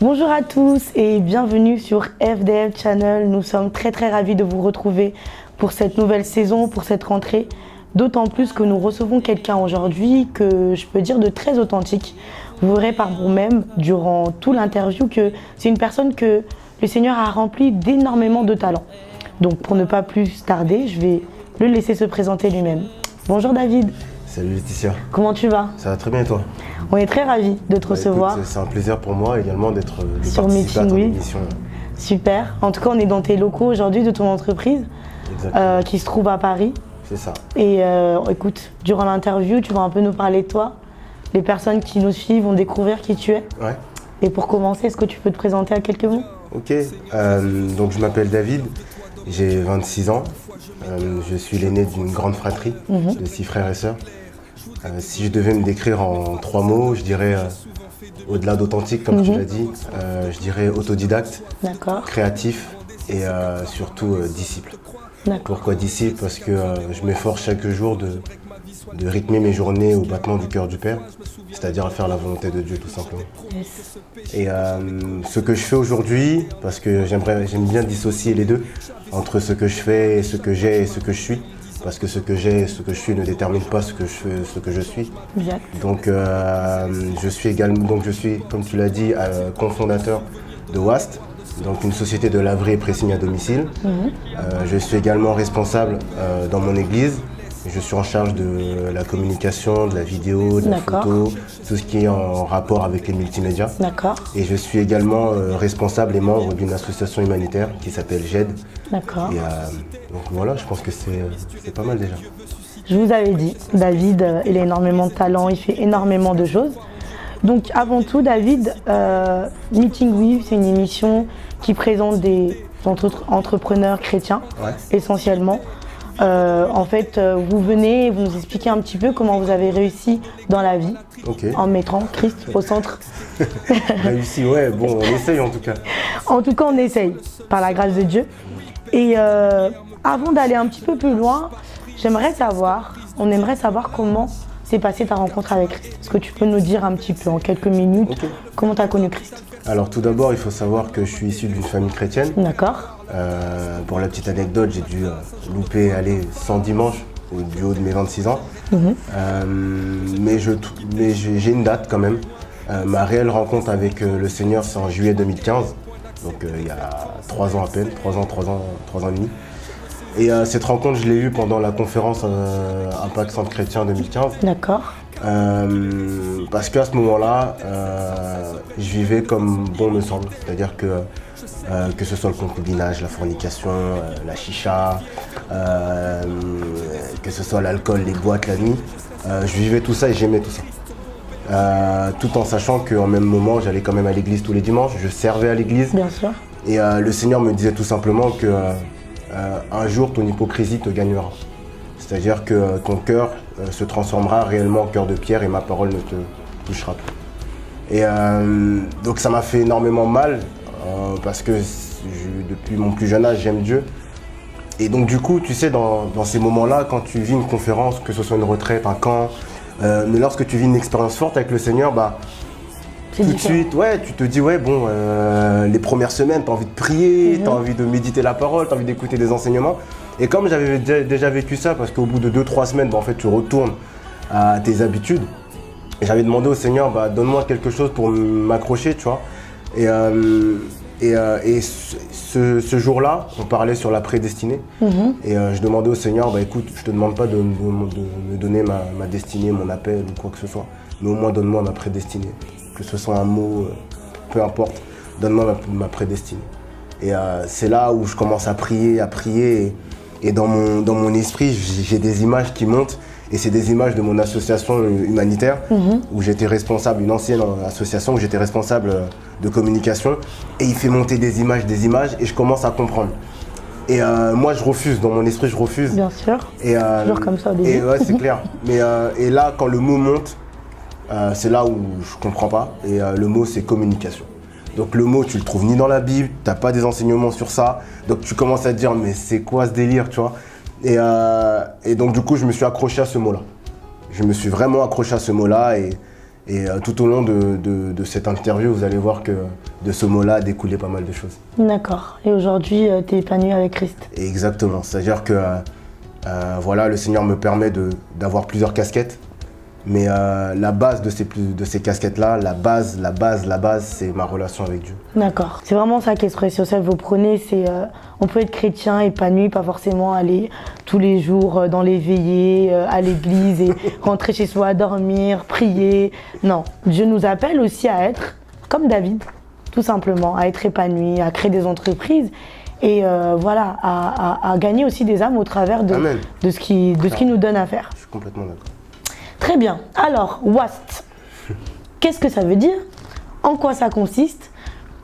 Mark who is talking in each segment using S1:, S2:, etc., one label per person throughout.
S1: Bonjour à tous et bienvenue sur FDL Channel. Nous sommes très ravis de vous retrouver pour cette nouvelle saison, pour cette rentrée. D'autant plus que nous recevons quelqu'un aujourd'hui que je peux dire de très authentique. Vous verrez par vous-même durant tout l'interview que c'est une personne que le Seigneur a remplie d'énormément de talent. Donc pour ne pas plus tarder, je vais le laisser se présenter lui-même. Bonjour David.
S2: Salut Laetitia.
S1: Comment tu vas?
S2: Ça va très bien et toi?
S1: On est très ravis de te recevoir.
S2: C'est un plaisir pour moi également d'être
S1: sur
S2: participer à ton
S1: Meeting
S2: émission.
S1: Super. En tout cas, on est dans tes locaux aujourd'hui de ton entreprise qui se trouve à Paris.
S2: C'est ça.
S1: Et écoute, durant l'interview, tu vas un peu nous parler de toi. Les personnes qui nous suivent vont découvrir qui tu es.
S2: Ouais.
S1: Et pour commencer, est-ce que tu peux te présenter à quelques mots?
S2: Ok. Donc je m'appelle David, j'ai 26 ans. Je suis l'aîné d'une grande fratrie de 6 frères et sœurs. Si je devais me décrire en 3 mots, je dirais, au-delà d'authentique, comme tu l'as dit, je dirais autodidacte, créatif et surtout disciple. Pourquoi disciple? Parce que je m'efforce chaque jour de rythmer mes journées au battement du cœur du Père, c'est-à-dire à faire la volonté de Dieu tout simplement.
S1: Yes.
S2: Et ce que je fais aujourd'hui, parce que j'aime bien dissocier les deux, entre ce que je fais et ce que j'ai et ce que je suis. Parce que ce que j'ai et ce que je suis ne détermine pas ce que je suis.
S1: Exact.
S2: Donc je suis, comme tu l'as dit, cofondateur de WAST, donc une société de laverie et pressing à domicile. Je suis également responsable dans mon église. Je suis en charge de la communication, de la vidéo, de la photo, tout ce qui est en rapport avec les multimédias. Et je suis également responsable et membre d'une association humanitaire qui s'appelle GED. Et donc voilà, je pense que c'est pas mal déjà.
S1: Je vous avais dit, David, il a énormément de talent, il fait énormément de choses. Donc avant tout, David, Meeting With, c'est une émission qui présente des entrepreneurs chrétiens, essentiellement. En fait, vous venez, vous nous expliquez un petit peu comment vous avez réussi dans la vie, en mettant Christ au centre.
S2: Réussi, ouais, bon, on essaye en tout cas.
S1: En tout cas, on essaye, par la grâce de Dieu. Et avant d'aller un petit peu plus loin, on aimerait savoir comment s'est passée ta rencontre avec Christ. Est-ce que tu peux nous dire un petit peu, en quelques minutes, comment tu as connu Christ?
S2: Alors tout d'abord, il faut savoir que je suis issu d'une famille chrétienne.
S1: D'accord.
S2: Pour la petite anecdote, j'ai dû louper 100 dimanches du haut de mes 26 ans. Mais j'ai une date quand même. Ma réelle rencontre avec le Seigneur, c'est en juillet 2015. Donc il y a 3 ans à peine, 3 ans et demi. Et cette rencontre, je l'ai eue pendant la conférence Impact Centre Chrétien 2015.
S1: D'accord.
S2: Parce qu'à ce moment-là, je vivais comme bon me semble. C'est-à-dire que ce soit le concubinage, la fornication, la chicha, que ce soit l'alcool, les boîtes, la nuit, je vivais tout ça et j'aimais tout ça. Tout en sachant qu'en même moment, j'allais quand même à l'église tous les dimanches, je servais à l'église.
S1: Bien sûr.
S2: Et le Seigneur me disait tout simplement que un jour, ton hypocrisie te gagnera. C'est-à-dire que ton cœur se transformera réellement en cœur de pierre et ma parole ne te touchera plus. Et donc ça m'a fait énormément mal parce que depuis mon plus jeune âge, j'aime Dieu. Et donc du coup, tu sais, dans ces moments-là, quand tu vis une conférence, que ce soit une retraite, un camp, mais lorsque tu vis une expérience forte avec le Seigneur, tout de suite, tu te dis, les premières semaines, tu as envie de prier, tu as envie de méditer la parole, tu as envie d'écouter des enseignements. Et comme j'avais déjà vécu ça, parce qu'au bout de 2-3 semaines, en fait, tu retournes à tes habitudes. Et j'avais demandé au Seigneur, donne-moi quelque chose pour m'accrocher, tu vois. Et ce jour-là, on parlait sur la prédestinée. Et je demandais au Seigneur, écoute, je te demande pas de me donner ma destinée, mon appel ou quoi que ce soit. Mais au moins, donne-moi ma prédestinée. Que ce soit un mot, peu importe, donne-moi ma prédestinée. Et c'est là où je commence à prier. Et dans mon esprit, j'ai des images qui montent. Et c'est des images de mon association humanitaire, où j'étais responsable, une ancienne association, où j'étais responsable de communication. Et il fait monter des images, et je commence à comprendre. Et moi, je refuse, dans mon esprit, je refuse.
S1: Bien sûr,
S2: et,
S1: toujours comme ça au début.
S2: Et ouais, c'est clair. Et là, quand le mot monte, c'est là où je comprends pas. Et le mot, c'est communication. Donc le mot, tu le trouves ni dans la Bible, tu n'as pas des enseignements sur ça. Donc tu commences à te dire, mais c'est quoi ce délire, tu vois? Et donc du coup, je me suis accroché à ce mot-là. Je me suis vraiment accroché à ce mot-là et Et tout au long de cette interview, vous allez voir que de ce mot-là a découlé pas mal de choses.
S1: D'accord. Et aujourd'hui, tu es épanoui avec Christ.
S2: Et exactement. C'est-à-dire que voilà, le Seigneur me permet d'avoir plusieurs casquettes. Mais la base de ces casquettes-là, la base, c'est ma relation avec Dieu.
S1: D'accord. C'est vraiment ça qu'Expression Self vous prenez, c'est on peut être chrétien, épanoui, pas forcément aller tous les jours dans les veillées, à l'église et rentrer chez soi, dormir, prier. Non, Dieu nous appelle aussi à être comme David, tout simplement, à être épanoui, à créer des entreprises et voilà, à gagner aussi des âmes au travers de ce qui nous donne à faire.
S2: Je suis complètement d'accord.
S1: Très bien. Alors, WAST, qu'est-ce que ça veut dire? En quoi ça consiste?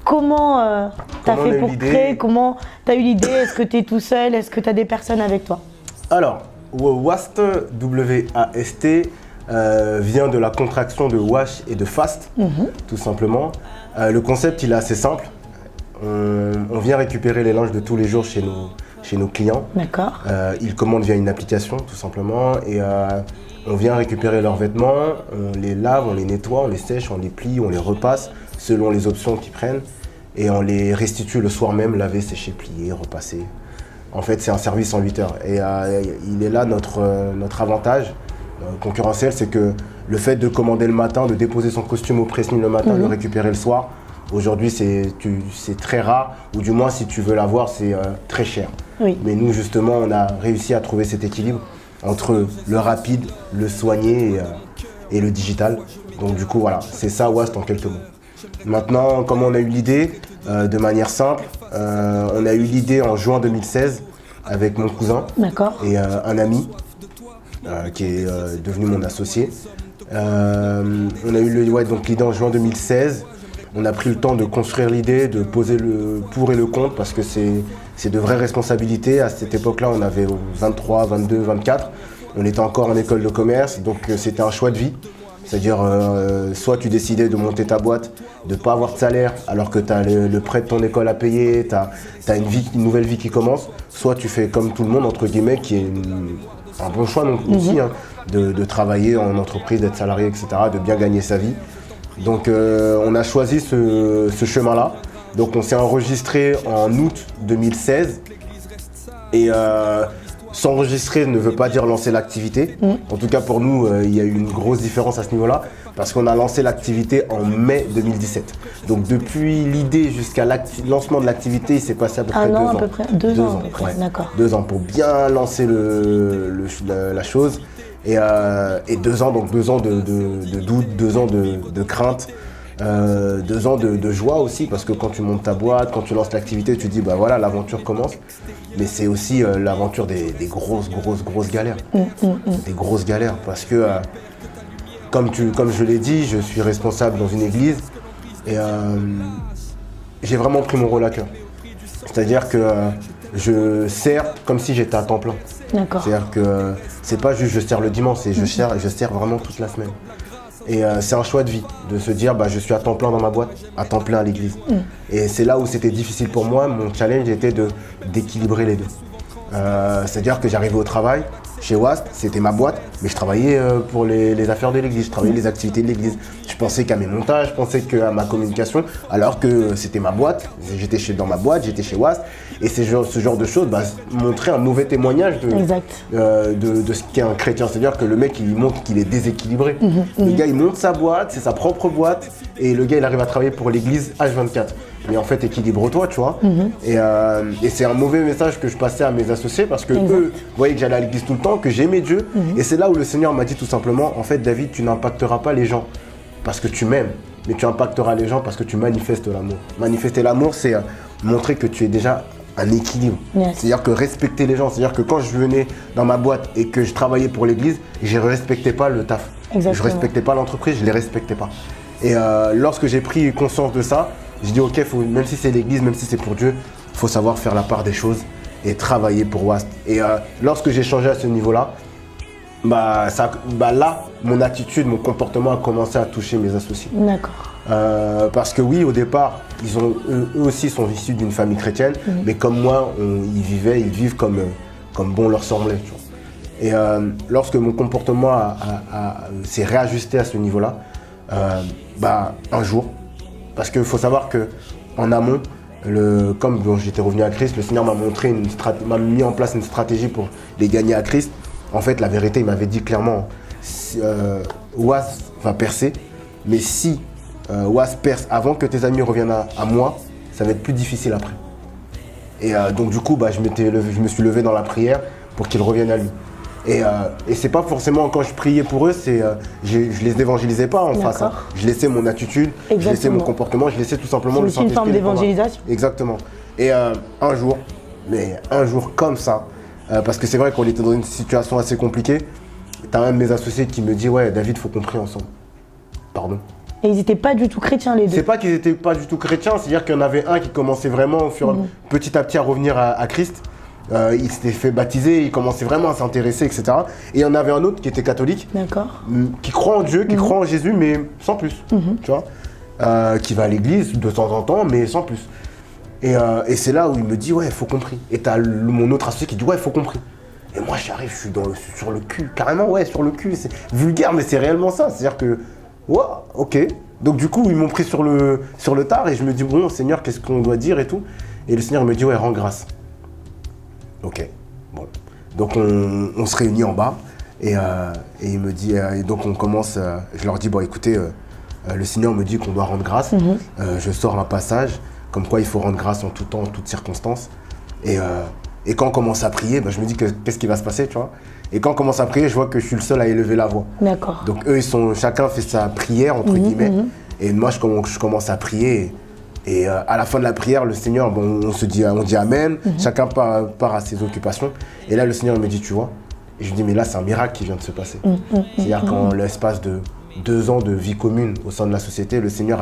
S1: Comment tu as fait pour créer? Comment tu as eu l'idée? Est-ce que tu es tout seul? Est-ce que tu as des personnes avec toi?
S2: Alors, WAST, W-A-S-T, vient de la contraction de wash et de fast, tout simplement. Le concept, il est assez simple. On vient récupérer les linges de tous les jours chez nos clients.
S1: D'accord.
S2: Ils commandent via une application, tout simplement. Et on vient récupérer leurs vêtements, on les lave, on les nettoie, on les sèche, on les plie, on les repasse selon les options qu'ils prennent. Et on les restitue le soir même, laver, sécher, plier, repasser. En fait, c'est un service en 8 heures. Et il est là notre avantage concurrentiel, c'est que le fait de commander le matin, de déposer son costume au pressing le matin, de le récupérer le soir, aujourd'hui c'est très rare, ou du moins si tu veux l'avoir, c'est très cher.
S1: Oui.
S2: Mais nous justement, on a réussi à trouver cet équilibre entre le rapide, le soigné et le digital. Donc du coup, voilà, c'est ça WAST en quelques mots. Maintenant, comment on a eu l'idée? De manière simple, on a eu l'idée en juin 2016 avec mon cousin et un ami qui est devenu mon associé. On a eu l'idée en juin 2016. On a pris le temps de construire l'idée, de poser le pour et le contre parce que c'est de vraies responsabilités. À cette époque-là, on avait 23, 22, 24. On était encore en école de commerce, donc c'était un choix de vie. C'est-à-dire, soit tu décidais de monter ta boîte, de ne pas avoir de salaire alors que tu as le prêt de ton école à payer, tu as une nouvelle vie qui commence. Soit tu fais comme tout le monde, entre guillemets, qui est un bon choix non aussi, hein, de travailler en entreprise, d'être salarié, etc., de bien gagner sa vie. Donc on a choisi ce chemin-là. Donc on s'est enregistré en août 2016 et s'enregistrer ne veut pas dire lancer l'activité. En tout cas pour nous, il y a eu une grosse différence à ce niveau-là parce qu'on a lancé l'activité en mai 2017. Donc depuis l'idée jusqu'à lancement de l'activité, il s'est passé à peu près 2 ans.
S1: À peu près 2 ans.
S2: Ouais.
S1: D'accord.
S2: 2 ans pour bien lancer la chose. Et 2 ans, donc 2 ans de doute, 2 ans de crainte, 2 ans de joie aussi, parce que quand tu montes ta boîte, quand tu lances l'activité, tu te dis bah voilà, l'aventure commence. Mais c'est aussi l'aventure des grosses galères. Des grosses galères, parce que comme je l'ai dit, je suis responsable dans une église et j'ai vraiment pris mon rôle à cœur. C'est-à-dire que je sers comme si j'étais à temps plein.
S1: D'accord.
S2: C'est-à-dire que c'est pas juste je sers le dimanche, c'est je sers vraiment toute la semaine. Et c'est un choix de vie, de se dire bah, je suis à temps plein dans ma boîte, à temps plein à l'église. Et c'est là où c'était difficile pour moi, mon challenge était d'équilibrer les deux. C'est-à-dire que j'arrivais au travail, chez WAST, c'était ma boîte, mais je travaillais pour les affaires de l'église, je travaillais les activités de l'église. Je pensais qu'à mes montages, je pensais qu'à ma communication, alors que c'était ma boîte, j'étais dans ma boîte, j'étais chez WAST. Et ce genre de choses montraient un mauvais témoignage de ce qu'est un chrétien. C'est-à-dire que le mec, il montre qu'il est déséquilibré. Le gars, il monte sa boîte, c'est sa propre boîte, et le gars, il arrive à travailler pour l'église H24. Mais en fait, équilibre-toi, tu vois. Et c'est un mauvais message que je passais à mes associés parce que eux voyaient que j'allais à l'église tout le temps, que j'aimais Dieu. Et c'est là où le Seigneur m'a dit tout simplement, en fait, David, tu n'impacteras pas les gens parce que tu m'aimes, mais tu impacteras les gens parce que tu manifestes l'amour. Manifester l'amour, c'est montrer que tu es déjà un équilibre. C'est-à-dire que respecter les gens, c'est-à-dire que quand je venais dans ma boîte et que je travaillais pour l'église, je ne respectais pas le taf. Je ne respectais pas l'entreprise, je ne les respectais pas. Et lorsque j'ai pris conscience de ça, j'ai dit ok, même si c'est l'église, même si c'est pour Dieu, il faut savoir faire la part des choses et travailler pour WAST. Et lorsque j'ai changé à ce niveau-là, là, mon attitude, mon comportement a commencé à toucher mes associés. D'accord. Parce que oui, au départ, eux aussi sont issus d'une famille chrétienne, mais comme moi, ils vivent comme bon leur semblait. Tu vois. Et lorsque mon comportement s'est réajusté à ce niveau-là, un jour. Parce qu'il faut savoir qu'en amont, comme j'étais revenu à Christ, le Seigneur m'a mis en place une stratégie pour les gagner à Christ. En fait, la vérité, il m'avait dit clairement, Was va percer, mais si Was perce avant que tes amis reviennent à moi, ça va être plus difficile après. Et donc du coup, je me suis levé dans la prière pour qu'ils reviennent à lui. Et c'est pas forcément quand je priais pour eux, je les évangélisais pas en face. Hein. Je laissais mon attitude, je laissais mon comportement, je laissais tout simplement le Saint-Esprit.
S1: C'est une forme d'évangélisation.
S2: Exactement. Et un jour comme ça, parce que c'est vrai qu'on était dans une situation assez compliquée, t'as un de mes associés qui me dit « Ouais, David, faut qu'on prie ensemble. » Pardon.
S1: Et ils n'étaient pas du tout chrétiens, les deux.
S2: C'est pas qu'ils n'étaient pas du tout chrétiens, c'est-à-dire qu'il y en avait un qui commençait vraiment petit à petit à revenir à Christ. Il s'était fait baptiser, il commençait vraiment à s'intéresser, etc. Et il y en avait un autre qui était catholique, qui croit en Dieu, qui croit en Jésus, mais sans plus, tu vois, qui va à l'église de temps en temps, mais sans plus. Et c'est là où il me dit, ouais, il faut qu'on prie. Et t'as mon autre associé qui dit, ouais, il faut qu'on prie. Et moi, j'arrive, je suis sur le cul, carrément, ouais, sur le cul. C'est vulgaire, mais c'est réellement ça. C'est-à-dire que, ouais, ok. Donc du coup, ils m'ont pris sur le tard et je me dis, bon, Seigneur, qu'est-ce qu'on doit dire et tout. Et le Seigneur me dit, ouais, rends grâce. Ok, bon. Donc on se réunit en bas et il me dit, et donc on commence, je leur dis, bon écoutez, le Seigneur me dit qu'on doit rendre grâce. Je sors un passage, comme quoi il faut rendre grâce en tout temps, en toutes circonstances. Et quand on commence à prier, je me dis qu'est-ce qui va se passer, tu vois. Et quand on commence à prier, je vois que je suis le seul à élever la voix.
S1: D'accord.
S2: Donc eux, chacun fait sa prière, entre guillemets. Et moi, je commence à prier. Et à la fin de la prière, le Seigneur, on dit Amen, chacun part à ses occupations. Et là, le Seigneur me dit, tu vois, et je lui dis, mais là, c'est un miracle qui vient de se passer. C'est-à-dire qu'en l'espace de 2 ans de vie commune au sein de la société, le Seigneur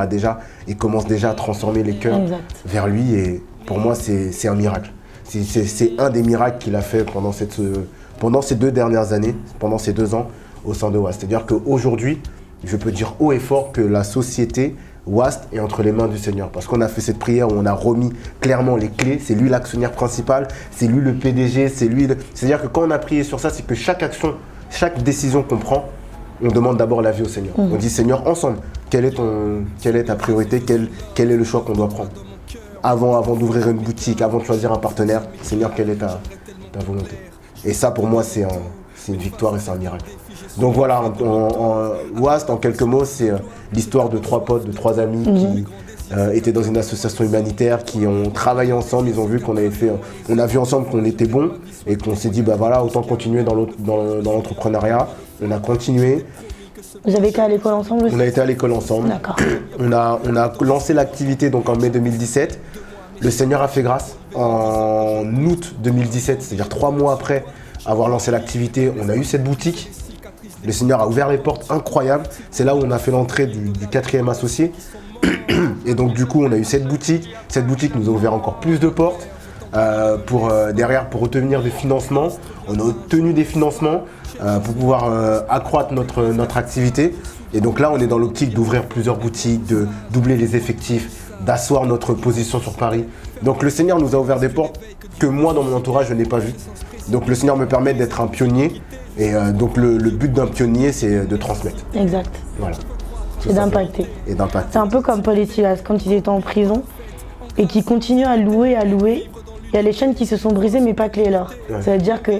S2: commence déjà à transformer les cœurs vers lui. Et pour moi, c'est un miracle. C'est un des miracles qu'il a fait pendant ces 2 dernières années, pendant ces 2 ans au sein de WAST. C'est-à-dire qu'aujourd'hui, je peux dire haut et fort que la société WAST est entre les mains du Seigneur. Parce qu'on a fait cette prière où on a remis clairement les clés. C'est lui l'actionnaire principal, c'est lui le PDG, c'est lui... C'est-à-dire que quand on a prié sur ça, c'est que chaque action, chaque décision qu'on prend, on demande d'abord l'avis au Seigneur. On dit, Seigneur, ensemble, quelle est ta priorité, quel est le choix qu'on doit prendre avant d'ouvrir une boutique, avant de choisir un partenaire, Seigneur, quelle est ta volonté. Et ça, pour moi, c'est une victoire et c'est un miracle. Donc voilà, WAST, en quelques mots, c'est l'histoire de 3 potes, de 3 amis qui étaient dans une association humanitaire, qui ont travaillé ensemble. Ils ont vu on a vu ensemble qu'on était bons et qu'on s'est dit, voilà, autant continuer dans l'entrepreneuriat. On a continué.
S1: Vous avez été à l'école ensemble aussi?
S2: On a été à l'école ensemble.
S1: D'accord.
S2: On a lancé l'activité donc en mai 2017. Le Seigneur a fait grâce. En août 2017, c'est-à-dire 3 mois après avoir lancé l'activité, on a eu cette boutique. Le Seigneur a ouvert les portes incroyables. C'est là où on a fait l'entrée du 4e associé. Et donc du coup, on a eu cette boutique. Cette boutique nous a ouvert encore plus de portes. Pour obtenir des financements. On a obtenu des financements pour pouvoir accroître notre activité. Et donc là, on est dans l'optique d'ouvrir plusieurs boutiques, de doubler les effectifs, d'asseoir notre position sur Paris. Donc le Seigneur nous a ouvert des portes que moi, dans mon entourage, je n'ai pas vues. Donc le Seigneur me permet d'être un pionnier. Et donc le but d'un pionnier, c'est de transmettre.
S1: Exact.
S2: Voilà.
S1: Et d'impacter. C'est un peu comme Paul et Silas, quand ils étaient en prison et qui continuent à louer. Il y a les chaînes qui se sont brisées, mais pas que les leurs. Ouais. Ça veut dire que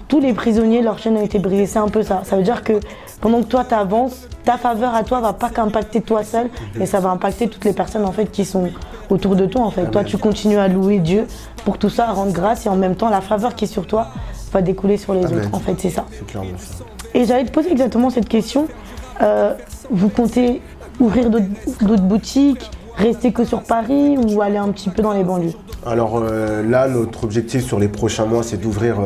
S1: tous les prisonniers, leurs chaînes ont été brisées. C'est un peu ça. Ça veut dire que pendant que toi, tu avances, ta faveur à toi va pas qu'impacter toi seul, mais ça va impacter toutes les personnes en fait, qui sont autour de toi. En fait. Amen. Toi, tu continues à louer Dieu pour tout ça, à rendre grâce, et en même temps, la faveur qui est sur toi va découler sur les autres. En fait, c'est ça.
S2: C'est clairement ça.
S1: Et j'allais te poser exactement cette question. Vous comptez ouvrir d'autres boutiques, rester que sur Paris ou aller un petit peu dans les banlieues?
S2: Alors là, notre objectif sur les prochains mois, c'est d'ouvrir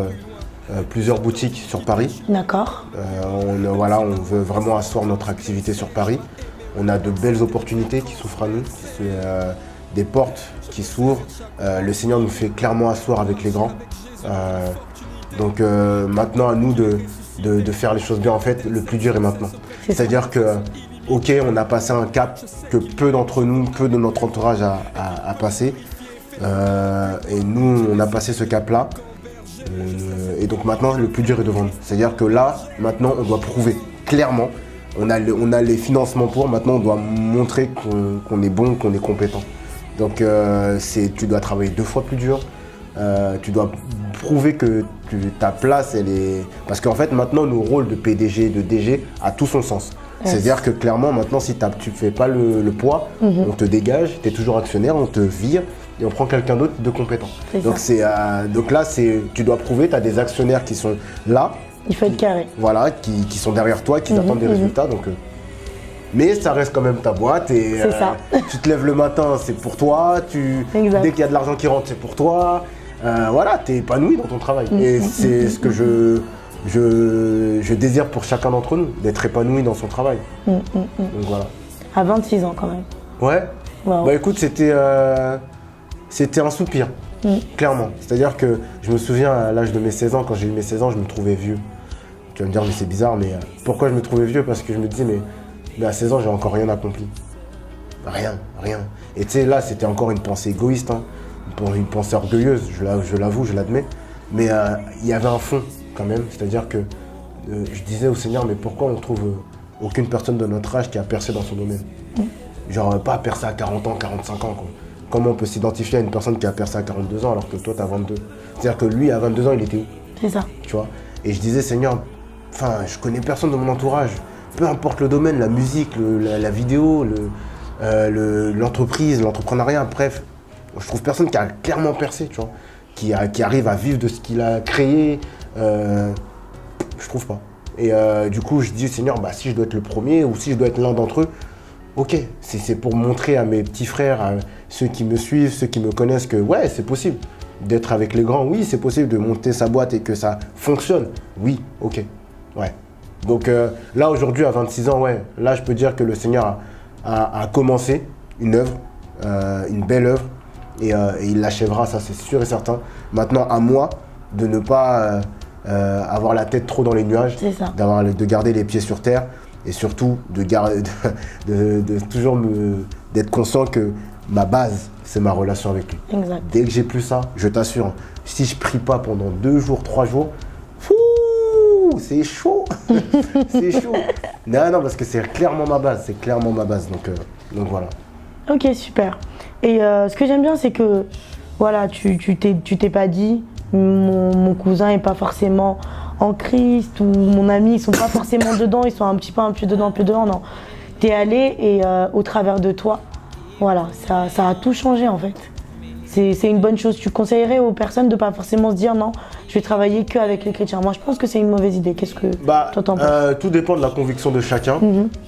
S2: plusieurs boutiques sur Paris.
S1: D'accord.
S2: On veut vraiment asseoir notre activité sur Paris. On a de belles opportunités qui s'ouvrent à nous, des portes qui s'ouvrent. Le Seigneur nous fait clairement asseoir avec les grands. Donc maintenant, à nous de faire les choses bien. En fait, le plus dur est maintenant. C'est-à-dire que, ok, on a passé un cap que peu d'entre nous, peu de notre entourage a passé. Et nous, on a passé ce cap-là. Et donc maintenant, le plus dur est devant nous. C'est-à-dire que là, maintenant, on doit prouver clairement. on a les financements pour, maintenant on doit montrer qu'on est bon, qu'on est compétent. Donc tu dois travailler 2 fois plus dur, tu dois prouver que ta place, elle est... Parce qu'en fait, maintenant, nos rôles de PDG, de DG a tout son sens. C'est-à-dire que clairement, maintenant, si tu ne fais pas le poids, on te dégage, tu es toujours actionnaire, on te vire et on prend quelqu'un d'autre de compétent. Donc là, tu dois prouver, tu as des actionnaires qui sont là.
S1: Il faut être carré.
S2: Voilà, qui sont derrière toi, qui attendent des résultats. Donc, mais ça reste quand même ta boîte et tu te lèves le matin, c'est pour toi. Dès qu'il y a de l'argent qui rentre, c'est pour toi. Voilà, tu es épanoui dans ton travail. Et c'est ce que je désire pour chacun d'entre nous, d'être épanoui dans son travail. Donc voilà.
S1: À 26 ans quand même.
S2: Ouais.
S1: Wow.
S2: Bah écoute, c'était un soupir, clairement. C'est-à-dire que je me souviens à l'âge de mes 16 ans, quand j'ai eu mes 16 ans, je me trouvais vieux. Tu vas me dire, mais c'est bizarre, mais pourquoi je me trouvais vieux? Parce que je me disais, mais à 16 ans, j'ai encore rien accompli. Rien. Et tu sais, là, c'était encore une pensée égoïste, hein. Une pensée orgueilleuse, je l'avoue, je l'admets. Mais il y avait un fond quand même, c'est-à-dire que je disais au Seigneur, mais pourquoi on trouve aucune personne de notre âge qui a percé dans son domaine? Genre pas percé à 40 ans, 45 ans, quoi. Comment on peut s'identifier à une personne qui a percé à 42 ans alors que toi t'as 22? C'est-à-dire que lui à 22 ans il était où?
S1: C'est ça.
S2: Tu vois? Et je disais, Seigneur, je connais personne de mon entourage, peu importe le domaine, la musique, la vidéo, l'entreprise, l'entrepreneuriat, bref. Je trouve personne qui a clairement percé, tu vois, qui arrive à vivre de ce qu'il a créé. Je trouve pas. Et du coup, je dis, Seigneur, si je dois être le premier ou si je dois être l'un d'entre eux, ok, c'est pour montrer à mes petits frères, à ceux qui me suivent, ceux qui me connaissent que ouais, c'est possible d'être avec les grands. Oui, c'est possible de monter sa boîte et que ça fonctionne. Oui, ok, ouais. Donc là, aujourd'hui, à 26 ans, ouais, là, je peux dire que le Seigneur a commencé une œuvre, une belle œuvre. Et il l'achèvera, ça c'est sûr et certain. Maintenant, à moi de ne pas avoir la tête trop dans les nuages, de garder les pieds sur terre et surtout de toujours d'être conscient que ma base, c'est ma relation avec lui.
S1: Exact.
S2: Dès que j'ai plus ça, je t'assure, si je prie pas pendant 2 jours, 3 jours, c'est chaud. C'est chaud. Non, parce que c'est clairement ma base, donc voilà.
S1: Ok, super. Et ce que j'aime bien, c'est que voilà, tu t'es pas dit mon cousin est pas forcément en Christ ou mon ami ils sont pas forcément dedans, ils sont un petit peu un peu dedans, non. T'es allé et au travers de toi, voilà, ça a tout changé en fait. C'est une bonne chose. Tu conseillerais aux personnes de pas forcément se dire non, je vais travailler qu'avec les chrétiens. Moi je pense que c'est une mauvaise idée. Qu'est-ce que toi t'en penses?
S2: Tout dépend de la conviction de chacun,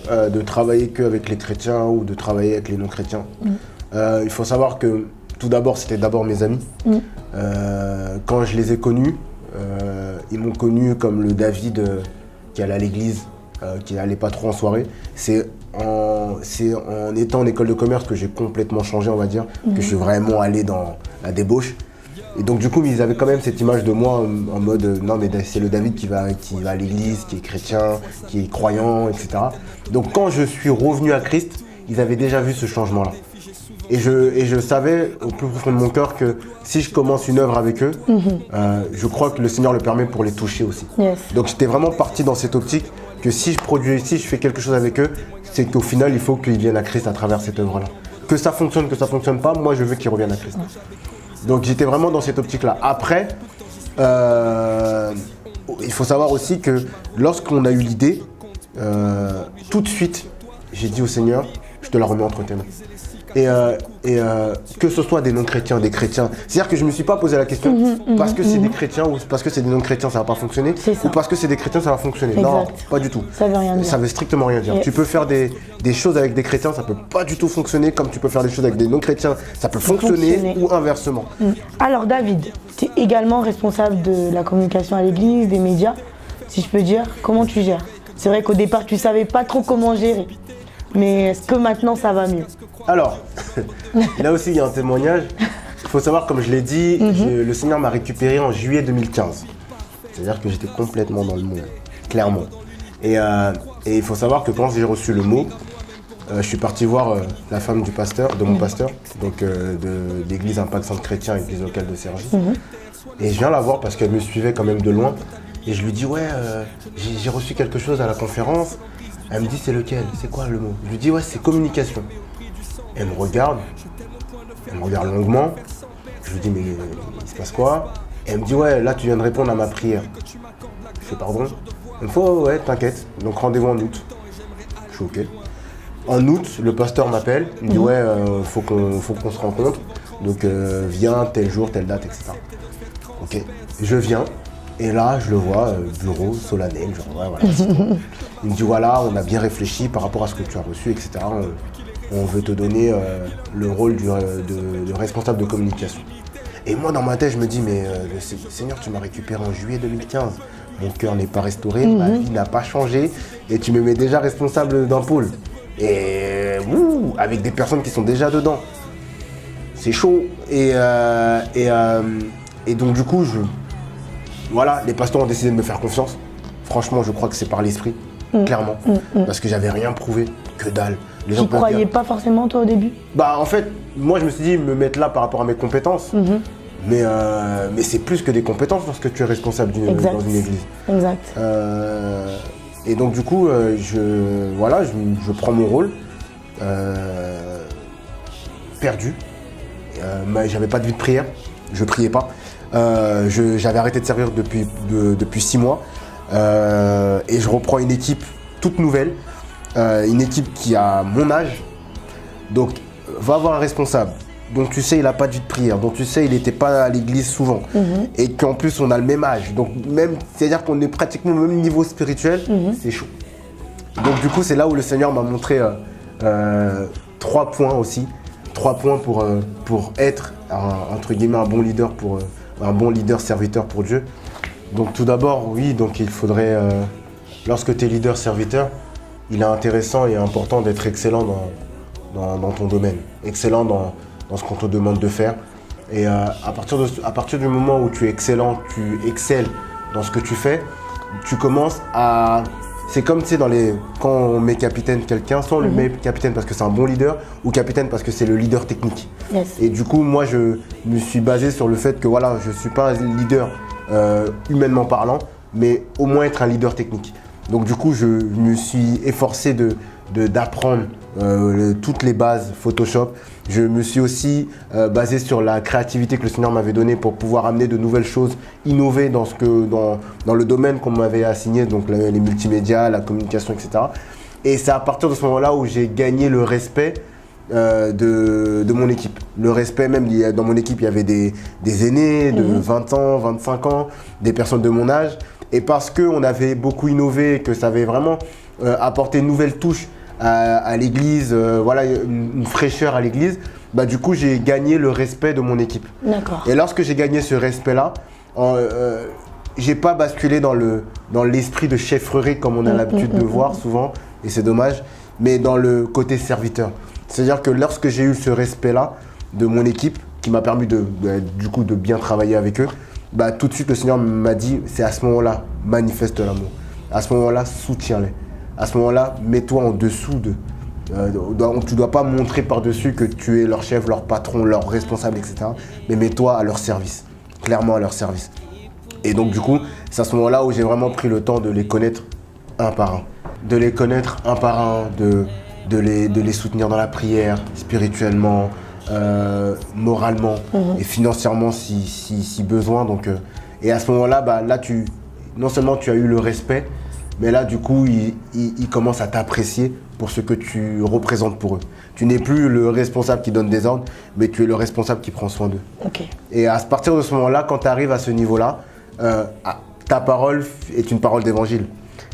S2: de travailler qu'avec les chrétiens ou de travailler avec les non-chrétiens. Il faut savoir que tout d'abord, c'était d'abord mes amis. Quand je les ai connus, ils m'ont connu comme le David qui allait à l'église, qui n'allait pas trop en soirée. C'est en étant en école de commerce que j'ai complètement changé, on va dire, que je suis vraiment allé dans la débauche. Et donc du coup, ils avaient quand même cette image de moi en mode non mais c'est le David qui va à l'église, qui est chrétien, qui est croyant, etc. Donc quand je suis revenu à Christ, ils avaient déjà vu ce changement-là. Et je savais au plus profond de mon cœur que si je commence une œuvre avec eux, je crois que le Seigneur le permet pour les toucher aussi.
S1: Yes.
S2: Donc j'étais vraiment parti dans cette optique que si je fais quelque chose avec eux, c'est qu'au final il faut qu'ils viennent à Christ à travers cette œuvre-là. Que ça fonctionne, que ça fonctionne pas, moi je veux qu'ils reviennent à Christ. Donc j'étais vraiment dans cette optique-là. Après, il faut savoir aussi que lorsqu'on a eu l'idée, tout de suite, j'ai dit au Seigneur, je te la remets entre tes mains. Et que ce soit des non-chrétiens, des chrétiens, c'est-à-dire que je ne me suis pas posé la question parce que c'est des chrétiens ou parce que c'est des non-chrétiens ça va pas fonctionner ou parce que c'est des chrétiens ça va fonctionner.
S1: Exact.
S2: Non, pas du tout.
S1: Ça veut rien dire.
S2: Ça veut strictement rien dire.
S1: Yes.
S2: Tu peux faire des choses avec des chrétiens, ça peut pas du tout fonctionner, comme tu peux faire des choses avec des non-chrétiens, ça peut fonctionner ou inversement.
S1: Alors David, tu es également responsable de la communication à l'église, des médias, si je peux dire. Comment tu gères? C'est vrai qu'au départ tu savais pas trop comment gérer, mais est-ce que maintenant ça va mieux?
S2: Alors, là aussi il y a un témoignage. Il faut savoir, comme je l'ai dit, le Seigneur m'a récupéré en juillet 2015. C'est-à-dire que j'étais complètement dans le monde, clairement. Et il faut savoir que quand j'ai reçu le mot, je suis parti voir la femme du pasteur, de mon pasteur, donc de l'église Impact Centre Chrétien, église locale de Cergy. Et je viens la voir parce qu'elle me suivait quand même de loin. Et je lui dis, ouais, j'ai reçu quelque chose à la conférence. Elle me dit c'est lequel? C'est quoi le mot? Je lui dis ouais c'est communication. Elle me regarde longuement. Je lui dis mais il se passe quoi? Elle me dit ouais là tu viens de répondre à ma prière. Je fais pardon? Elle me fait ouais t'inquiète, donc rendez-vous en août. Je suis ok. En août, le pasteur m'appelle, il me dit ouais faut qu'on se rencontre. Donc viens tel jour, telle date, etc. Ok, je viens. Et là, je le vois, bureau solennel, genre, ouais, voilà. Il me dit, voilà, on a bien réfléchi par rapport à ce que tu as reçu, etc. On veut te donner le rôle de responsable de communication. Et moi, dans ma tête, je me dis, mais Seigneur, tu m'as récupéré en juillet 2015. Mon cœur n'est pas restauré, ma vie n'a pas changé. Et tu me mets déjà responsable d'un pôle. Et avec des personnes qui sont déjà dedans. C'est chaud. Et donc, du coup, voilà, les pasteurs ont décidé de me faire confiance. Franchement, je crois que c'est par l'esprit, clairement. Parce que j'avais rien prouvé, que dalle.
S1: Les gens croyaient pas forcément toi au début?
S2: Bah en fait, moi je me suis dit me mettre là par rapport à mes compétences. Mais c'est plus que des compétences lorsque tu es responsable dans une église.
S1: Exact.
S2: Et donc du coup, je prends mon rôle. Perdu. J'avais pas de vie de prière, je priais pas. J'avais arrêté de servir depuis 6 mois et je reprends une équipe toute nouvelle, une équipe qui a mon âge, donc va avoir un responsable dont tu sais il n'a pas de vie de prière, dont tu sais il n'était pas à l'église souvent et qu'en plus on a le même âge, donc même c'est-à-dire qu'on est pratiquement au même niveau spirituel, c'est chaud. Donc du coup c'est là où le Seigneur m'a montré 3 points aussi, 3 points pour être entre guillemets un bon leader un bon leader serviteur pour Dieu. Donc tout d'abord, oui, donc il faudrait, lorsque tu es leader serviteur, il est intéressant et important d'être excellent dans ton domaine, excellent dans ce qu'on te demande de faire. Et à partir du moment où tu es excellent, tu excelles dans ce que tu fais, tu commences à... C'est comme tu sais, quand on met capitaine quelqu'un, soit on le met capitaine parce que c'est un bon leader ou capitaine parce que c'est le leader technique.
S1: Yes.
S2: Et du coup, moi, je me suis basé sur le fait que voilà, je ne suis pas un leader humainement parlant, mais au moins être un leader technique. Donc du coup, je me suis efforcé d'apprendre toutes les bases Photoshop. Je me suis aussi basé sur la créativité que le Seigneur m'avait donnée pour pouvoir amener de nouvelles choses, innover dans le domaine qu'on m'avait assigné, donc les multimédias, la communication, etc. Et c'est à partir de ce moment-là où j'ai gagné le respect de mon équipe. Le respect même, dans mon équipe, il y avait des aînés de 20 ans, 25 ans, des personnes de mon âge. Et parce qu'on avait beaucoup innové, que ça avait vraiment apporté une nouvelle touche à l'église, voilà, une fraîcheur à l'église, bah, du coup j'ai gagné le respect de mon équipe.
S1: D'accord.
S2: Et lorsque j'ai gagné ce respect-là, j'ai pas basculé dans l'esprit de chefferie comme on a l'habitude de voir souvent, et c'est dommage, mais dans le côté serviteur. C'est-à-dire que lorsque j'ai eu ce respect-là de mon équipe, qui m'a permis de bien travailler avec eux, bah, tout de suite le Seigneur m'a dit, c'est à ce moment-là, manifeste l'amour. À ce moment-là, soutiens-les. À ce moment-là, mets-toi en dessous de. Tu ne dois pas montrer par-dessus que tu es leur chef, leur patron, leur responsable, etc. Mais mets-toi à leur service, clairement à leur service. Et donc du coup, c'est à ce moment-là où j'ai vraiment pris le temps de les connaître un par un. De les connaître un par un, de les soutenir dans la prière, spirituellement, moralement et financièrement si besoin. Donc, et à ce moment-là, bah, non seulement tu as eu le respect, mais là, du coup, ils commencent à t'apprécier pour ce que tu représentes pour eux. Tu n'es plus le responsable qui donne des ordres, mais tu es le responsable qui prend soin d'eux.
S1: Okay.
S2: Et à partir de ce moment-là, quand tu arrives à ce niveau-là, ta parole est une parole d'évangile.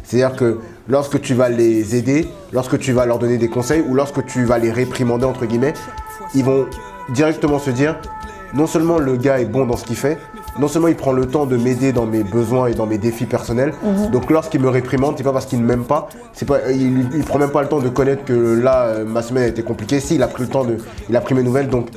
S2: C'est-à-dire que lorsque tu vas les aider, lorsque tu vas leur donner des conseils ou lorsque tu vas les réprimander, entre guillemets, ils vont directement se dire, non seulement le gars est bon dans ce qu'il fait, non seulement il prend le temps de m'aider dans mes besoins et dans mes défis personnels, donc lorsqu'il me réprimande, c'est pas parce qu'il ne m'aime pas, il prend même pas le temps de connaître que là, ma semaine a été compliquée. Si, il a pris le temps il a pris mes nouvelles, donc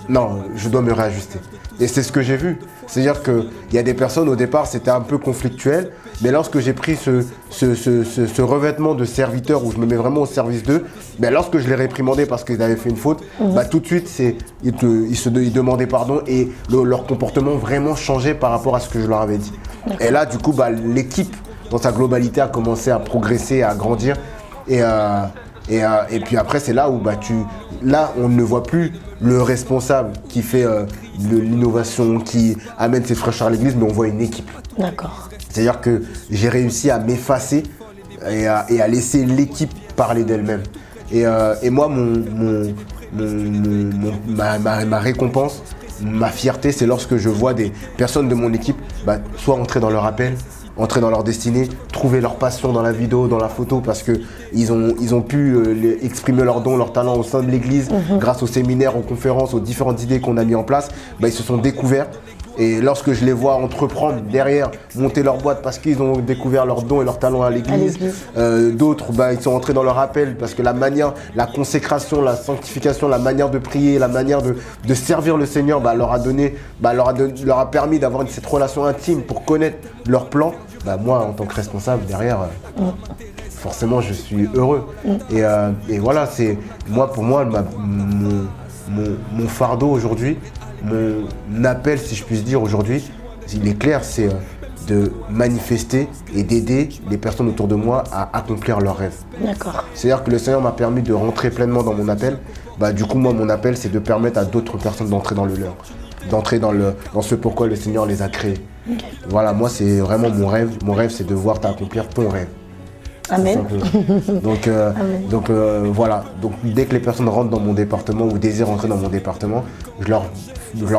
S2: non, je dois me réajuster. Et c'est ce que j'ai vu. C'est-à-dire qu'il y a des personnes, au départ, c'était un peu conflictuel, mais lorsque j'ai pris ce revêtement de serviteur où je me mets vraiment au service d'eux, ben lorsque je les réprimandais parce qu'ils avaient fait une faute, bah, tout de suite, ils demandaient pardon et leur comportement vraiment changeait par rapport à ce que je leur avais dit. Et là, du coup, bah, l'équipe, dans sa globalité, a commencé à progresser, à grandir. Et puis après, c'est là où là, on ne voit plus le responsable qui fait de l'innovation, qui amène cette fraîcheur à l'église, mais on voit une équipe.
S1: D'accord.
S2: C'est-à-dire que j'ai réussi à m'effacer et à laisser l'équipe parler d'elle-même. Et moi, ma récompense, ma fierté, c'est lorsque je vois des personnes de mon équipe soit entrer dans leur appel, entrer dans leur destinée, trouver leur passion dans la vidéo, dans la photo, parce qu'ils ont pu exprimer leurs dons, leurs talents au sein de l'église, grâce aux séminaires, aux conférences, aux différentes idées qu'on a mis en place. Ils se sont découverts. Et lorsque je les vois entreprendre derrière, monter leur boîte parce qu'ils ont découvert leurs dons et leurs talents à l'église, d'autres, ils sont entrés dans leur appel parce que la manière, la consécration, la sanctification, la manière de prier, la manière de servir le Seigneur leur a permis d'avoir cette relation intime pour connaître leur plan. Moi, en tant que responsable derrière, forcément, je suis heureux. Et voilà, c'est pour moi, mon fardeau aujourd'hui, mon appel, si je puis dire aujourd'hui, il est clair, c'est de manifester et d'aider les personnes autour de moi à accomplir leurs rêves.
S1: D'accord.
S2: C'est-à-dire que le Seigneur m'a permis de rentrer pleinement dans mon appel. Du coup, moi, mon appel, c'est de permettre à d'autres personnes d'entrer dans le leur, d'entrer dans ce pourquoi le Seigneur les a créés. Okay. Voilà, moi, c'est vraiment mon rêve. Mon rêve, c'est de voir t'accomplir ton rêve.
S1: Amen.
S2: Donc voilà. Donc dès que les personnes rentrent dans mon département ou désirent rentrer dans mon département, je leur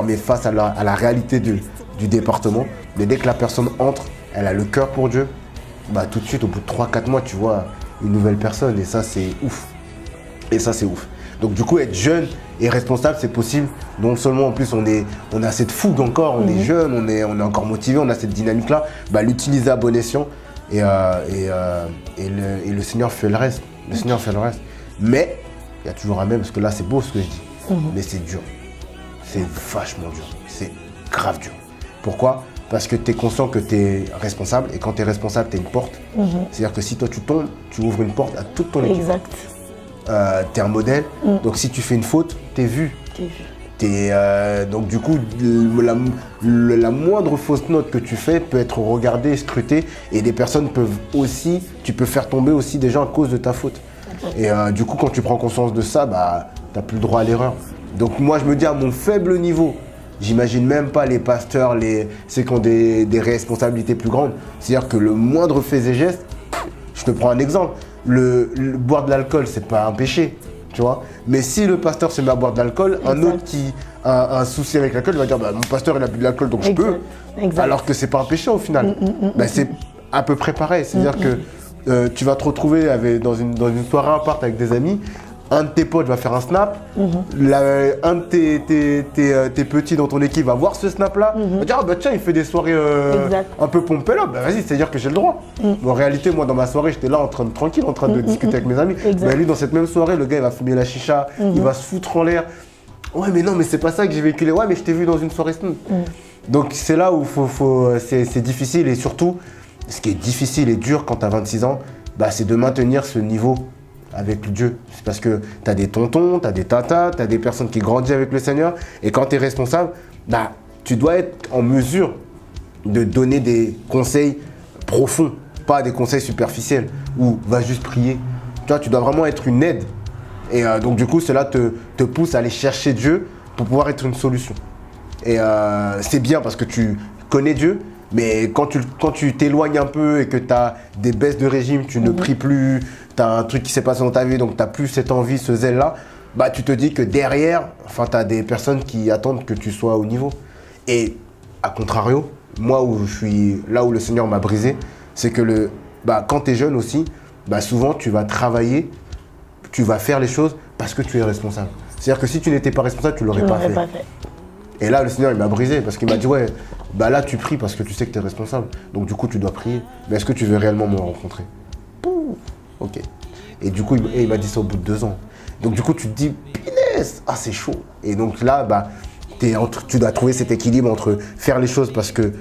S2: mets face à la réalité du département. Mais dès que la personne entre, elle a le cœur pour Dieu, tout de suite, au bout de 3-4 mois, tu vois une nouvelle personne. Et ça, c'est ouf. Donc du coup, être jeune et responsable, c'est possible. Non seulement en plus, on a cette fougue encore, on est jeune, on est encore motivé, on a cette dynamique-là. L'utiliser à bon escient. Et le Seigneur fait le reste. Mais, il y a toujours un mais, parce que là, c'est beau ce que je dis. Mais c'est dur. C'est vachement dur. C'est grave dur. Pourquoi ? Parce que tu es conscient que tu es responsable. Et quand tu es responsable, tu es une porte. C'est-à-dire que si toi, tu tombes, tu ouvres une porte à toute ton équipe.
S1: Exact.
S2: Tu es un modèle. Donc, si tu fais une faute, tu es vu. Donc du coup, la moindre fausse note que tu fais peut être regardée, scrutée, et des personnes tu peux faire tomber aussi des gens à cause de ta faute. Et du coup, quand tu prends conscience de ça, tu n'as plus le droit à l'erreur. Donc moi, je me dis à mon faible niveau, j'imagine même pas les pasteurs, ceux qui ont des responsabilités plus grandes. C'est-à-dire que le moindre fait et geste, je te prends un exemple, le boire de l'alcool, c'est pas un péché. Tu vois, mais si le pasteur se met à boire de l'alcool, un autre qui a un souci avec l'alcool, il va dire mon pasteur il a bu de l'alcool donc je peux. Alors que c'est pas un péché au final. C'est à peu près pareil. C'est-à-dire que tu vas te retrouver dans une soirée à part avec des amis, un de tes potes va faire un snap, un de tes petits dans ton équipe va voir ce snap-là, va dire tiens, il fait des soirées un peu pompées là, vas-y, c'est-à-dire que j'ai le droit. En réalité, moi dans ma soirée, j'étais là tranquille en train de discuter avec mes amis. Mais lui, dans cette même soirée, le gars il va fumer la chicha, il va se foutre en l'air. Ouais, mais non, mais c'est pas ça que j'ai véhiculé. Ouais, mais je t'ai vu dans une soirée snap. Donc c'est là où c'est difficile, et surtout, ce qui est difficile et dur quand tu as 26 ans, c'est de maintenir ce niveau avec Dieu. C'est parce que tu as des tontons, tu as des tatas, tu as des personnes qui grandissent avec le Seigneur, et quand tu es responsable, tu dois être en mesure de donner des conseils profonds, pas des conseils superficiels ou va juste prier. Tu dois vraiment être une aide. Et donc du coup, cela te pousse à aller chercher Dieu pour pouvoir être une solution. Et c'est bien parce que tu connais Dieu, mais quand tu t'éloignes un peu et que tu as des baisses de régime, tu ne pries plus, tu as un truc qui s'est passé dans ta vie, donc tu n'as plus cette envie, ce zèle-là, tu te dis que derrière, tu as des personnes qui attendent que tu sois au niveau. Et à contrario, moi où je suis là où le Seigneur m'a brisé, c'est que quand tu es jeune aussi, souvent tu vas travailler, tu vas faire les choses parce que tu es responsable. C'est-à-dire que si tu n'étais pas responsable, tu ne l'aurais pas fait. Et là, le Seigneur, il m'a brisé parce qu'il m'a dit ouais, là tu pries parce que tu sais que tu es responsable. Donc du coup, tu dois prier. Mais est-ce que tu veux réellement me rencontrer ? Ok. Et du coup, il m'a dit ça au bout de 2 ans. Donc du coup, tu te dis, punaise, c'est chaud. Et donc là, tu dois trouver cet équilibre entre faire les choses parce que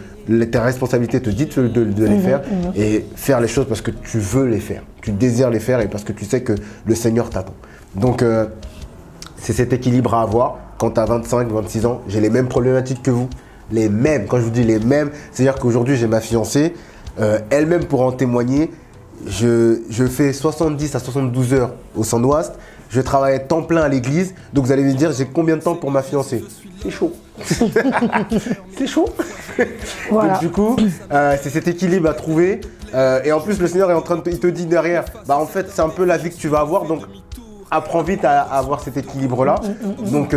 S2: ta responsabilité te dit de les faire, et faire les choses parce que tu veux les faire. Tu désires les faire et parce que tu sais que le Seigneur t'attend. Donc c'est cet équilibre à avoir. Quand tu as 25, 26 ans, j'ai les mêmes problématiques que vous. Les mêmes, quand je vous dis les mêmes, c'est-à-dire qu'aujourd'hui j'ai ma fiancée, elle-même pourra en témoigner. je fais 70 à 72 heures au Sand-Ouest, je travaille à temps plein à l'église, donc vous allez me dire, j'ai combien de temps pour ma fiancée? C'est chaud. C'est chaud.
S1: Voilà.
S2: Donc du coup, c'est cet équilibre à trouver. Et en plus, le Seigneur est en train de il te dit derrière, bah en fait, c'est un peu la vie que tu vas avoir, donc apprends vite à avoir cet équilibre-là. Donc,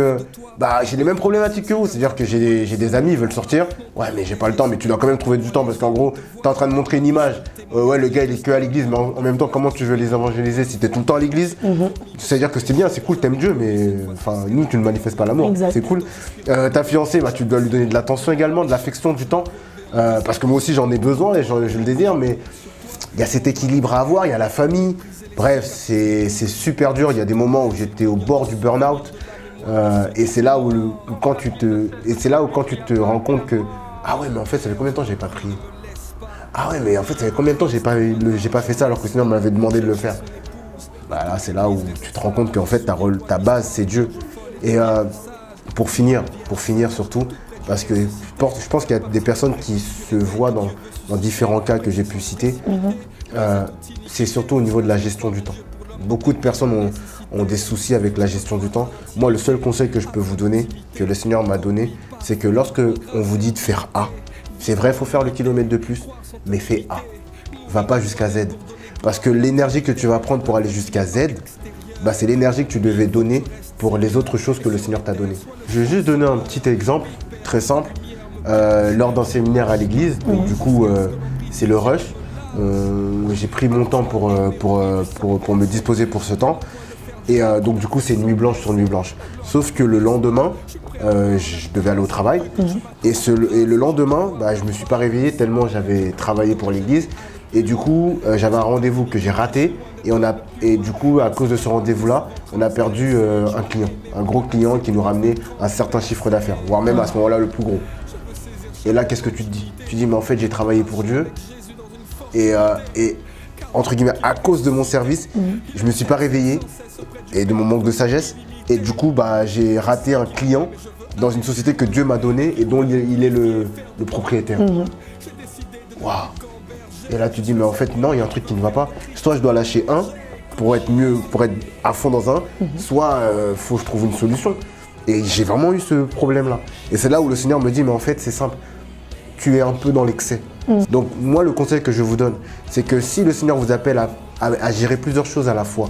S2: bah, j'ai les mêmes problématiques que vous. C'est-à-dire que j'ai des amis, ils veulent sortir. Ouais, mais j'ai pas le temps, mais tu dois quand même trouver du temps parce qu'en gros, tu es en train de montrer une image. Ouais, le gars, il est que à l'église, mais en même temps, comment tu veux les évangéliser si tu es tout le temps à l'église? C'est-à-dire que c'est bien, c'est cool, t'aimes Dieu, mais enfin, nous, tu ne manifestes pas l'amour. C'est cool. Ta fiancée, bah, tu dois lui donner de l'attention également, de l'affection, du temps. Parce que moi aussi, j'en ai besoin et je le désire, mais il y a cet équilibre à avoir, il y a la famille. Bref, c'est super dur. Il y a des moments où j'étais au bord du burn-out. Et c'est là où quand tu te rends compte que ah ouais, mais en fait, ça fait combien de temps que j'ai pas prié? Ah ouais, mais en fait, ça fait combien de temps que j'ai pas fait ça alors que sinon on m'avait demandé de le faire. Bah là, c'est là où tu te rends compte qu'en fait ta base c'est Dieu. Et pour finir surtout, parce que je pense qu'il y a des personnes qui se voient dans différents cas que j'ai pu citer. C'est surtout au niveau de la gestion du temps. Beaucoup de personnes ont des soucis avec la gestion du temps. Moi, le seul conseil que je peux vous donner, que le Seigneur m'a donné, c'est que lorsque on vous dit de faire A, c'est vrai, il faut faire le kilomètre de plus, mais fais A. Va pas jusqu'à Z. Parce que l'énergie que tu vas prendre pour aller jusqu'à Z, bah, c'est l'énergie que tu devais donner pour les autres choses que le Seigneur t'a données. Je vais juste donner un petit exemple, très simple. Lors d'un séminaire à l'église, donc du coup, c'est le rush. J'ai pris mon temps pour me disposer pour ce temps. Et donc du coup, c'est nuit blanche sur nuit blanche. Sauf que le lendemain, je devais aller au travail. Et le lendemain, bah, je ne me suis pas réveillé tellement j'avais travaillé pour l'église. Et du coup, j'avais un rendez-vous que j'ai raté. Et du coup, à cause de ce rendez-vous-là, on a perdu un client. Un gros client qui nous ramenait un certain chiffre d'affaires, voire même à ce moment-là le plus gros. Et là, qu'est-ce que tu te dis? Tu te dis, mais en fait, j'ai travaillé pour Dieu. Et entre guillemets, à cause de mon service, je ne me suis pas réveillé et de mon manque de sagesse. Et du coup, bah, j'ai raté un client dans une société que Dieu m'a donnée et dont il est le propriétaire. Waouh! Et là, tu dis, mais en fait, non, il y a un truc qui ne va pas. Soit je dois lâcher un pour être mieux, pour être à fond dans un, soit faut que je trouve une solution. Et j'ai vraiment eu ce problème-là. Et c'est là où le Seigneur me dit, mais en fait, c'est simple. Tu es un peu dans l'excès. Donc moi, le conseil que je vous donne, c'est que si le Seigneur vous appelle à gérer plusieurs choses à la fois,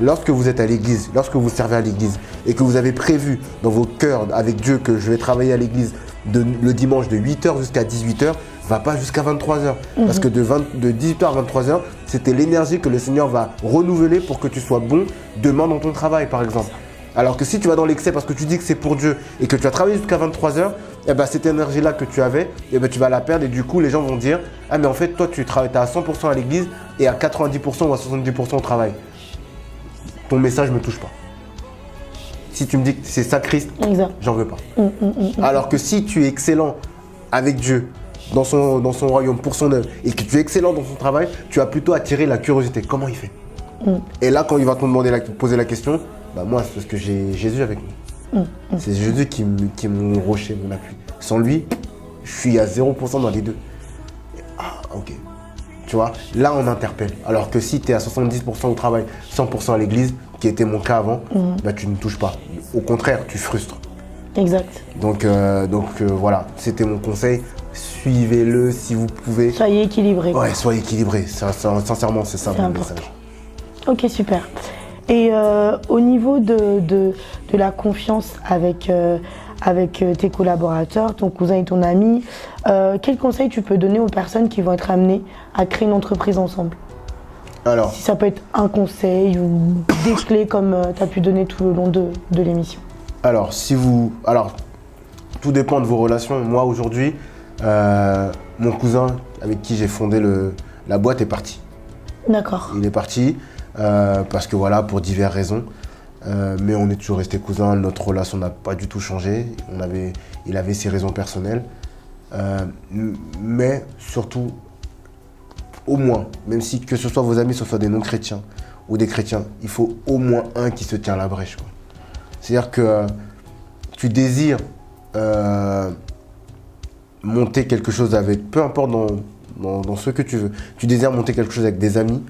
S2: lorsque vous êtes à l'église, lorsque vous servez à l'église, et que vous avez prévu dans vos cœurs avec Dieu que je vais travailler à l'église le dimanche de 8h jusqu'à 18h, va pas jusqu'à 23h. Parce que de 18h à 23h, c'était l'énergie que le Seigneur va renouveler pour que tu sois bon demain dans ton travail, par exemple. Alors que si tu vas dans l'excès parce que tu dis que c'est pour Dieu et que tu as travaillé jusqu'à 23h, eh ben, cette énergie-là que tu avais, eh ben, tu vas la perdre et du coup, les gens vont dire « Ah mais en fait, toi, tu travailles à 100% à l'église et à 90% ou à 70% au travail. Ton message ne me touche pas. Si tu me dis que c'est ça Christ, j'en veux pas. Alors que si tu es excellent avec Dieu, dans son royaume, pour son œuvre, et que tu es excellent dans son travail, tu vas plutôt attirer la curiosité. Comment il fait? Et là, quand il va te poser la question, bah moi, c'est parce que j'ai Jésus avec moi. C'est Jésus qui est mon rocher, mon appui. Sans lui, je suis à 0% dans les deux. Ah, ok. Tu vois, là, on interpelle. Alors que si tu es à 70% au travail, 100% à l'église, qui était mon cas avant, bah, tu ne touches pas. Au contraire, tu frustres.
S1: Exact.
S2: Donc voilà, c'était mon conseil. Suivez-le si vous pouvez.
S1: Soyez équilibré.
S2: Ouais, soyez équilibré. Sincèrement, c'est ça mon message.
S1: Ok, super. Et au niveau de la confiance avec tes collaborateurs, ton cousin et ton ami, quel conseil tu peux donner aux personnes qui vont être amenées à créer une entreprise ensemble?
S2: Alors,
S1: si ça peut être un conseil ou des clés comme tu as pu donner tout le long de l'émission.
S2: Alors, tout dépend de vos relations. Moi, aujourd'hui, mon cousin avec qui j'ai fondé la boîte est parti.
S1: D'accord.
S2: Il est parti parce que voilà, pour diverses raisons. Mais on est toujours resté cousins. Notre relation n'a pas du tout changé. Il avait ses raisons personnelles. Mais surtout, au moins, même si que ce soit vos amis, ce soit des non-chrétiens ou des chrétiens, il faut au moins un qui se tient à la brèche, quoi. C'est-à-dire que tu désires monter quelque chose avec, peu importe dans ce que tu veux. Tu désires monter quelque chose avec des amis,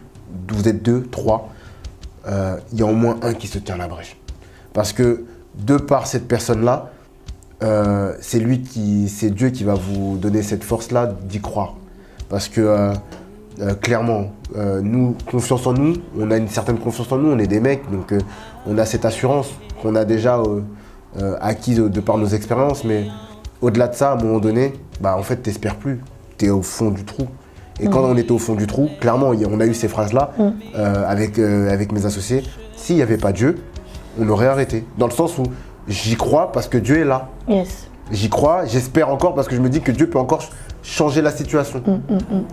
S2: vous êtes 2, 3, il y a au moins un qui se tient la brèche. Parce que de par cette personne-là, c'est Dieu qui va vous donner cette force-là d'y croire. Parce que clairement, nous, confiance en nous, on a une certaine confiance en nous, on est des mecs, donc on a cette assurance qu'on a déjà acquise de par nos expériences, mais au-delà de ça, à un moment donné, en fait, t'espères plus, t'es au fond du trou. Et quand on était au fond du trou, clairement, on a eu ces phrases-là avec mes associés. S'il n'y avait pas Dieu, on aurait arrêté. Dans le sens où j'y crois parce que Dieu est là.
S1: Yes.
S2: J'y crois, j'espère encore parce que je me dis que Dieu peut encore changer la situation.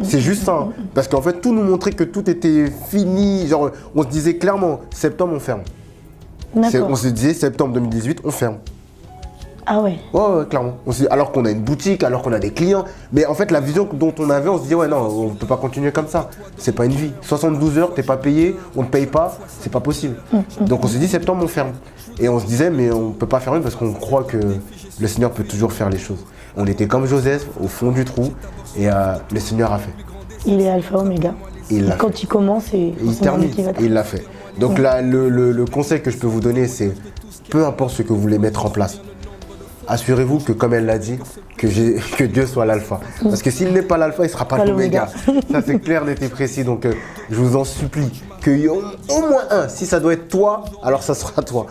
S2: C'est juste ça. Parce qu'en fait, tout nous montrait que tout était fini. Genre, on se disait clairement, septembre, on ferme. On se disait, septembre 2018, on ferme.
S1: Ah ouais.
S2: Ouais, clairement. Alors qu'on a une boutique, alors qu'on a des clients. Mais en fait, la vision dont on avait, on se dit, ouais, non, on ne peut pas continuer comme ça. C'est pas une vie. 72 heures, t'es pas payé, on ne paye pas, c'est pas possible. Donc on s'est dit, septembre, on ferme. Et on se disait, mais on ne peut pas fermer parce qu'on croit que le Seigneur peut toujours faire les choses. On était comme Joseph, au fond du trou, et le Seigneur a fait.
S1: Il est alpha, oméga. Et quand il commence,
S2: il termine, il l'a fait. Donc là, le conseil que je peux vous donner, c'est peu importe ce que vous voulez mettre en place, assurez-vous que, comme elle l'a dit, que Dieu soit l'alpha. Parce que s'il n'est pas l'alpha, il ne sera pas l'oméga. Ça, c'est clair, net et précis. Donc, je vous en supplie, qu'il y ait au moins un. Si ça doit être toi, alors ça sera toi.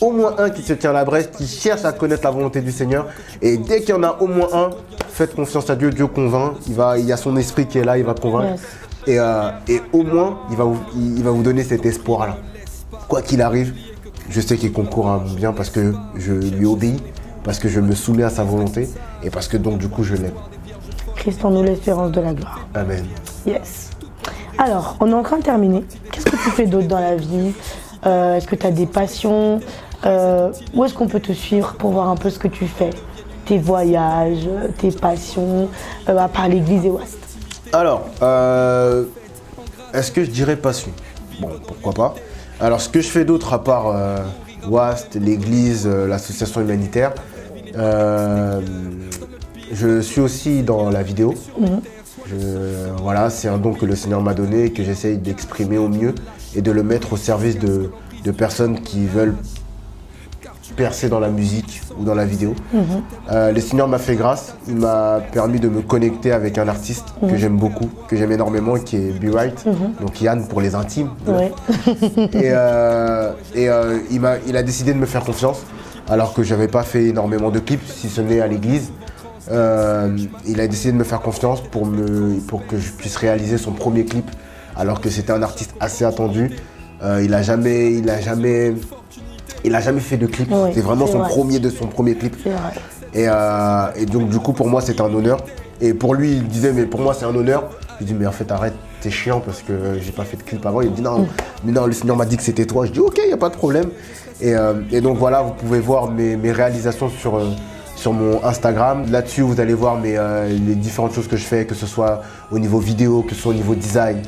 S2: Au moins un qui se tient la brèche, qui cherche à connaître la volonté du Seigneur. Et dès qu'il y en a au moins un, faites confiance à Dieu. Dieu convainc. Il y a son esprit qui est là, il va convaincre. Yes. Et au moins, il va vous donner cet espoir-là. Quoi qu'il arrive, je sais qu'il concourt à mon bien parce que je lui obéis. Parce que je me soumets à sa volonté et parce que donc du coup je l'aime.
S1: Christ en nous l'espérance de la gloire.
S2: Amen.
S1: Yes. Alors, on est en train de terminer. Qu'est-ce que tu fais d'autre dans la vie? Est-ce que tu as des passions? Où est-ce qu'on peut te suivre pour voir un peu ce que tu fais? Tes voyages, tes passions, à part l'église et Ouast.
S2: Alors, est-ce que je dirais passion? Bon, pourquoi pas. Alors, ce que je fais d'autre à part Ouast, l'église, l'association humanitaire, je suis aussi dans la vidéo. Voilà, c'est un don que le Seigneur m'a donné et que j'essaye d'exprimer au mieux et de le mettre au service de personnes qui veulent percer dans la musique ou dans la vidéo. Le Seigneur m'a fait grâce, il m'a permis de me connecter avec un artiste que j'aime beaucoup, que j'aime énormément, qui est Be Right, donc Yann pour les intimes.
S1: Ouais.
S2: Il a décidé de me faire confiance, alors que j'avais pas fait énormément de clips, si ce n'est à l'église. Il a décidé de me faire confiance pour que je puisse réaliser son premier clip, alors que c'était un artiste assez attendu. Il a jamais fait de clip,
S1: Oui,
S2: c'était vraiment son
S1: vrai.
S2: premier clip.
S1: C'est vrai.
S2: Et donc du coup pour moi c'était un honneur. Et pour lui il disait mais pour moi c'est un honneur. Je lui dis mais en fait arrête, t'es chiant parce que j'ai pas fait de clip avant. Il me dit non, mais non, le Seigneur m'a dit que c'était toi. Je dis ok, y a pas de problème. Et donc voilà, vous pouvez voir mes réalisations sur mon Instagram. Là-dessus vous allez voir les différentes choses que je fais, que ce soit au niveau vidéo, que ce soit au niveau design.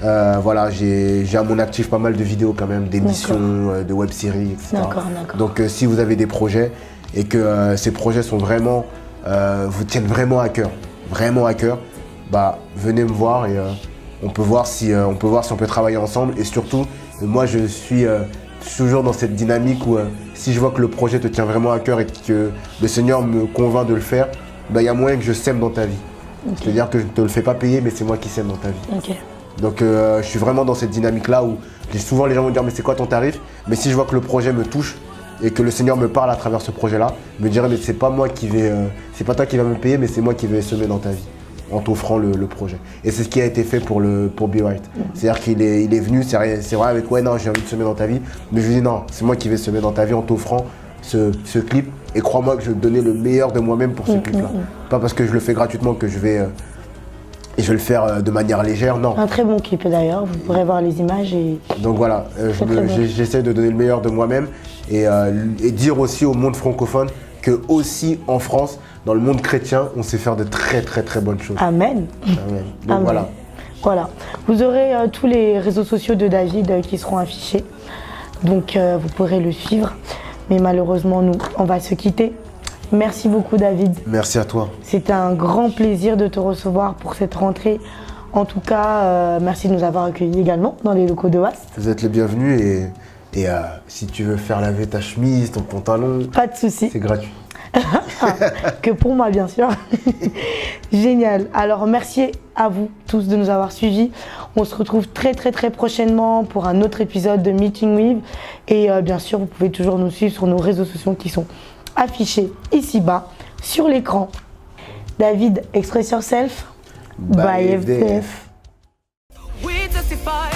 S2: Voilà, j'ai à mon actif pas mal de vidéos quand même, d'émissions, de web-séries, etc.
S1: D'accord.
S2: Donc si vous avez des projets et que ces projets sont vraiment, vous tiennent vraiment à cœur, venez me voir et on peut voir si on peut travailler ensemble. Et surtout, moi je suis toujours dans cette dynamique où si je vois que le projet te tient vraiment à cœur et que le Seigneur me convainc de le faire, il y a moyen que je sème dans ta vie. C'est-à-dire que je ne te le fais pas payer, mais c'est moi qui sème dans ta vie. Donc je suis vraiment dans cette dynamique-là où souvent les gens vont me dire mais c'est quoi ton tarif? Mais si je vois que le projet me touche et que le Seigneur me parle à travers ce projet-là, je me dirais mais c'est pas moi qui vais, c'est pas toi qui vas me payer, mais c'est moi qui vais semer dans ta vie en t'offrant le projet. Et c'est ce qui a été fait pour Be Right. C'est-à-dire qu'il est venu, c'est vrai avec ouais non j'ai envie de semer dans ta vie, mais je lui dis non, c'est moi qui vais semer dans ta vie en t'offrant ce clip. Et crois-moi que je vais te donner le meilleur de moi-même pour ce clip-là. Pas parce que je le fais gratuitement que je vais le faire de manière légère, non.
S1: Un très bon clip d'ailleurs, vous pourrez voir les images.
S2: Donc voilà, j'essaie de donner le meilleur de moi-même et dire aussi au monde francophone que aussi en France, dans le monde chrétien, on sait faire de très très très bonnes choses.
S1: Amen.
S2: Donc
S1: Amen. Voilà. Vous aurez tous les réseaux sociaux de David qui seront affichés. Donc vous pourrez le suivre. Mais malheureusement, nous, on va se quitter. Merci beaucoup David.
S2: Merci à toi.
S1: C'était un grand plaisir de te recevoir pour cette rentrée. En tout cas, merci de nous avoir accueillis également dans les locaux de WAST.
S2: Vous êtes les bienvenus et si tu veux faire laver ta chemise, ton pantalon,
S1: Pas de souci.
S2: c'est gratuit.
S1: Que pour moi, bien sûr. Génial. Alors, merci à vous tous de nous avoir suivis. On se retrouve très prochainement pour un autre épisode de Meeting With. Et bien sûr, vous pouvez toujours nous suivre sur nos réseaux sociaux qui sont affichés ici-bas sur l'écran. David, express yourself. By FDF.
S3: We testify.